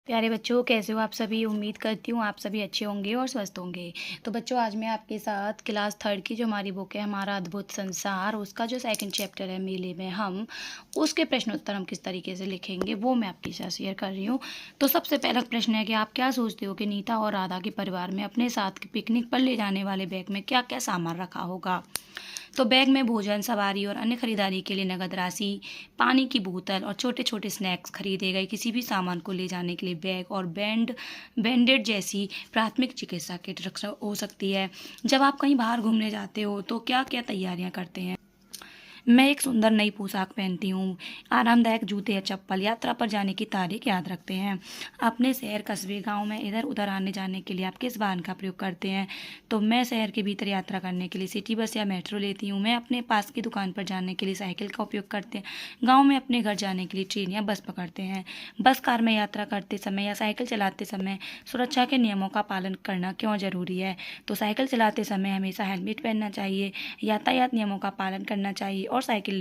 प्यारे बच्चों, कैसे हो आप सभी। उम्मीद करती हूँ आप सभी अच्छे होंगे और स्वस्थ होंगे। तो बच्चों, आज मैं आपके साथ क्लास थर्ड की जो हमारी बुक है हमारा अद्भुत संसार, उसका जो सेकंड चैप्टर है मेले में हम, उसके प्रश्नोत्तर हम किस तरीके से लिखेंगे वो मैं आपके साथ शेयर कर रही हूँ। तो सबसे पहला प्रश्न है कि आप क्या सोचते हो कि नीता और राधा के परिवार में अपने साथ पिकनिक पर ले जाने वाले बैग में क्या क्या सामान रखा होगा। तो बैग में भोजन, सवारी और अन्य खरीदारी के लिए नगद राशि, पानी की बोतल और छोटे छोटे स्नैक्स खरीदे गए। किसी भी सामान को ले जाने के लिए बैग और बैंडेड जैसी प्राथमिक चिकित्सा किट हो सकती है। जब आप कहीं बाहर घूमने जाते हो तो क्या क्या तैयारियां करते हैं। मैं एक सुंदर नई पोशाक पहनती हूँ। आरामदायक जूते या चप्पल। यात्रा पर जाने की तारीख याद रखते हैं। अपने शहर, कस्बे, गांव में इधर उधर आने जाने के लिए आप किस वाहन का प्रयोग करते हैं। तो मैं शहर के भीतर यात्रा करने के लिए सिटी बस या मेट्रो लेती हूँ। मैं अपने पास की दुकान पर जाने के लिए साइकिल का उपयोग करते हैं। गाँव में अपने घर जाने के लिए ट्रेन या बस पकड़ते हैं। बस, कार में यात्रा करते समय या साइकिल चलाते समय सुरक्षा के नियमों का पालन करना क्यों ज़रूरी है। तो साइकिल चलाते समय हमेशा हेलमेट पहनना चाहिए, यातायात नियमों का पालन करना चाहिए और साइकिल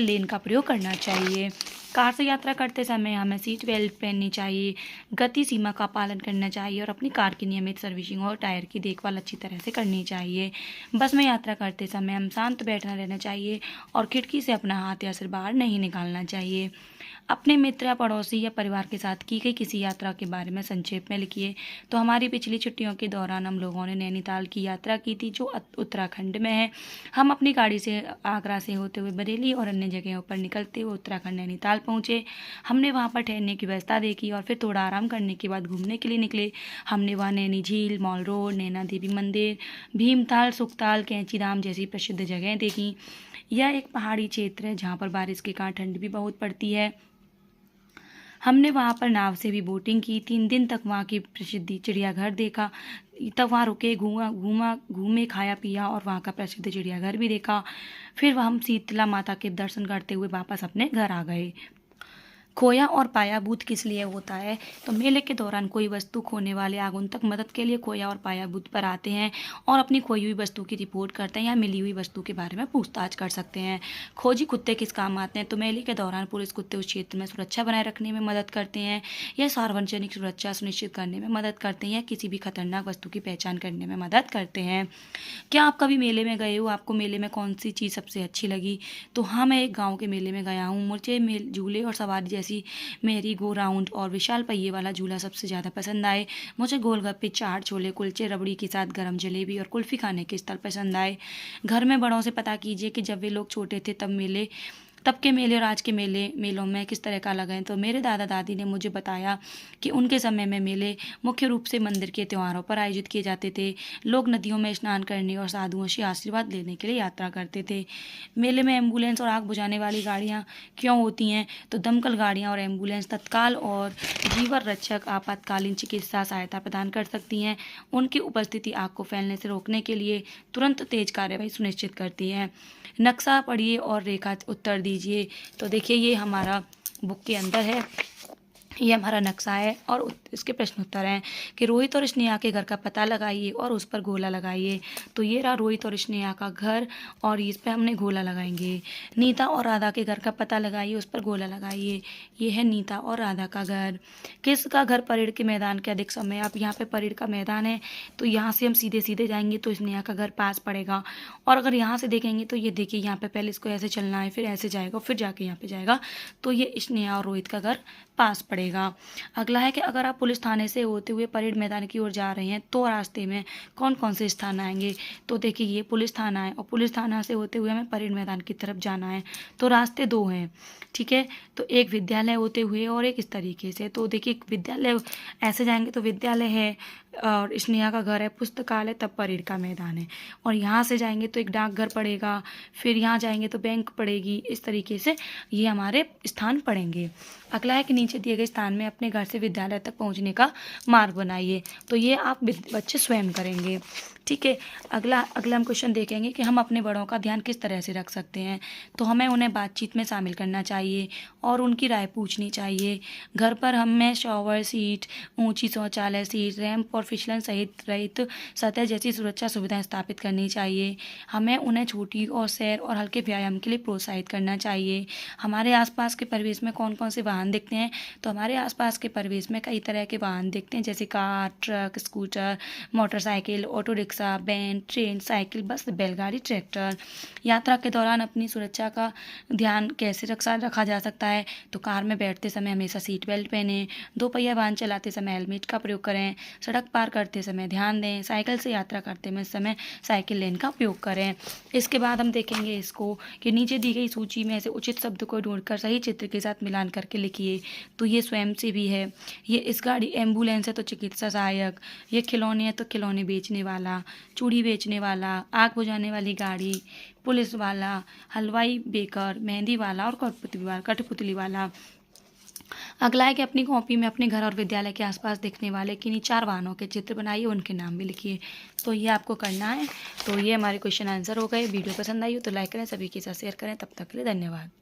लेन का प्रयोग करना चाहिए। कार से यात्रा करते समय हमें सीट बेल्ट पहननी चाहिए, गति सीमा का पालन करना चाहिए और अपनी कार की नियमित सर्विसिंग और टायर की देखभाल अच्छी तरह से करनी चाहिए। बस में यात्रा करते समय हम शांत बैठना रहना चाहिए और खिड़की से अपना हाथ या सिर बाहर नहीं निकालना चाहिए। अपने मित्र या पड़ोसी या परिवार के साथ की गई किसी यात्रा के बारे में संक्षेप में लिखिए। तो हमारी पिछली छुट्टियों के दौरान हम लोगों ने नैनीताल की यात्रा की थी, जो उत्तराखंड में है। हम अपनी गाड़ी से आगरा से होते हुए बरेली और अन्य जगहों पर निकलते हुए उत्तराखंड नैनीताल पहुँचे। हमने वहाँ पर ठहरने की व्यवस्था देखी और फिर थोड़ा आराम करने के बाद घूमने के लिए निकले। हमने वहाँ नैनी झील, मॉल रोड, नैना देवी मंदिर, भीमताल, सुखताल, कैंचीधाम जैसी प्रसिद्ध जगहें देखी। यह एक पहाड़ी क्षेत्र है जहाँ पर बारिश के कारण ठंड भी बहुत पड़ती है। हमने वहाँ पर नाव से भी बोटिंग की। 3 दिन तक वहाँ की प्रसिद्ध चिड़ियाघर देखा। तब वहाँ रुके, घूमे, खाया पिया और वहाँ का प्रसिद्ध चिड़ियाघर भी देखा। फिर हम शीतला माता के दर्शन करते हुए वापस अपने घर आ गए। खोया और पाया बूथ किस लिए होता है। तो मेले के दौरान कोई वस्तु खोने वाले आगंतुक मदद के लिए खोया और पाया बूथ पर आते हैं और अपनी खोई हुई वस्तु की रिपोर्ट करते हैं या मिली हुई वस्तु के बारे में पूछताछ कर सकते हैं। खोजी कुत्ते किस काम आते हैं। तो मेले के दौरान पुलिस कुत्ते उस क्षेत्र में सुरक्षा बनाए रखने में मदद करते हैं या सार्वजनिक सुरक्षा सुनिश्चित करने में मदद करते हैं या किसी भी खतरनाक वस्तु की पहचान करने में मदद करते हैं। क्या आप कभी मेले में गए हो। आपको मेले में कौन सी चीज़ सबसे अच्छी लगी। तो हाँ, मैं एक गाँव के मेले में गया हूँ। मुझे झूले और सवारी जैसी मेरी गो राउंड और विशाल पहिए वाला झूला सबसे ज़्यादा पसंद आए। मुझे गोलगप्पे, चाट, छोले कुलचे, रबड़ी के साथ गरम जलेबी और कुल्फ़ी खाने के स्थल पसंद आए। घर में बड़ों से पता कीजिए कि जब वे लोग छोटे थे तब के मेले और आज के मेलों में किस तरह का अलग है। तो मेरे दादा दादी ने मुझे बताया कि उनके समय में मेले मुख्य रूप से मंदिर के त्योहारों पर आयोजित किए जाते थे। लोग नदियों में स्नान करने और साधुओं से आशीर्वाद लेने के लिए यात्रा करते थे। मेले में एम्बुलेंस और आग बुझाने वाली गाड़ियाँ क्यों होती हैं। तो दमकल गाड़ियाँ और एम्बुलेंस तत्काल और जीवन रक्षक आपातकालीन चिकित्सा सहायता प्रदान कर सकती हैं। उनकी उपस्थिति आग को फैलने से रोकने के लिए तुरंत तेज कार्रवाई सुनिश्चित करती है। नक्शा पढ़िए और रेखा उत्तर दीजिए। तो देखिए, ये हमारा बुक के अंदर है, ये हमारा नक्शा है और इसके प्रश्न उत्तर हैं कि रोहित और स्नेहा के घर का पता लगाइए और उस पर गोला लगाइए। तो ये रहा रोहित और स्नेहा का घर और इस पर हमने गोला लगाएंगे। नीता और राधा के घर का पता लगाइए, उस पर गोला लगाइए। ये है नीता और राधा का घर। किसका घर परेड के मैदान के अधिक समय। आप यहाँ पे परेड का मैदान है, तो यहाँ से हम सीधे सीधे जाएंगे तो स्नेहा का घर पास पड़ेगा। और अगर यहाँ से देखेंगे तो ये देखिए, यहाँ पे पहले इसको ऐसे चलना है, फिर ऐसे जाएगा, फिर जाके यहाँ पे जाएगा, तो ये स्नेहा और रोहित का घर पास पड़ेगा। अगला है कि अगर आप पुलिस थाने से होते हुए परेड मैदान की ओर जा रहे हैं तो रास्ते में कौन कौन से स्थान आएंगे। तो देखिए, ये पुलिस थाना है और पुलिस थाना से होते हुए हमें परेड मैदान की तरफ जाना है। तो रास्ते 2 हैं, ठीक है। तो एक विद्यालय होते हुए और एक इस तरीके से। तो देखिए, विद्यालय ऐसे जाएंगे तो विद्यालय है और स्नेहा का घर है, पुस्तकालय, तब परेड का मैदान है। और यहाँ से जाएंगे तो एक डाकघर पड़ेगा, फिर यहाँ जाएंगे तो बैंक पड़ेगी। इस तरीके से ये हमारे स्थान पड़ेंगे। अगला है कि नीचे दिए गए स्थान में अपने घर से विद्यालय तक पहुँचने का मार्ग बनाइए। तो ये आप बच्चे स्वयं करेंगे, ठीक है। अगला हम क्वेश्चन देखेंगे कि हम अपने बड़ों का ध्यान किस तरह से रख सकते हैं। तो हमें उन्हें बातचीत में शामिल करना चाहिए और उनकी राय पूछनी चाहिए। घर पर हमें शॉवर सीट, ऊंची शौचालय सीट, रैंप और फिसलन सहित रहित सतह जैसी सुरक्षा सुविधाएं स्थापित करनी चाहिए। हमें उन्हें छोटी और सैर और हल्के व्यायाम के लिए प्रोत्साहित करना चाहिए। हमारे आसपास के परिवेश में कौन कौन से वाहन दिखते हैं, तो हमारे आसपास के परिवेश में कई तरह के वाहन दिखते हैं, जैसे car, truck, scooter, motorcycle, auto rickshaw, van, train, cycle, bus, बैलगाड़ी, ट्रैक्टर। यात्रा के दौरान अपनी सुरक्षा का ध्यान कैसे रखा जा सकता है, तो कार में बैठते समय हमेशा सीट बेल्ट पहनें, दो पहिया वाहन चलाते समय हेलमेट का प्रयोग करें, सड़क पार करते समय ध्यान दें, साइकिल से यात्रा करते समय साइकिल लेन का उपयोग करें। इसके बाद हम देखेंगे इसको कि नीचे दी गई सूची में से उचित शब्द को ढूंढकर सही चित्र के साथ मिलान करके लिखिए। तो ये स्वयंसेवी है, ये इस गाड़ी एम्बुलेंस है तो चिकित्सा सहायक, ये खिलौने है तो खिलौने बेचने वाला, चूड़ी बेचने वाला, आग बुझाने वाली गाड़ी, पुलिस वाला, हलवाई बेकर, मेहंदी वाला और कठपुतली वाला। अगला है कि अपनी कॉपी में अपने घर और विद्यालय के आसपास दिखने वाले किन्हीं 4 वाहनों के चित्र बनाइए, उनके नाम भी लिखिए। तो ये आपको करना है। तो ये हमारे क्वेश्चन आंसर हो गए। वीडियो पसंद आई हो तो लाइक करें, सभी के साथ शेयर करें। तब तक के लिए धन्यवाद।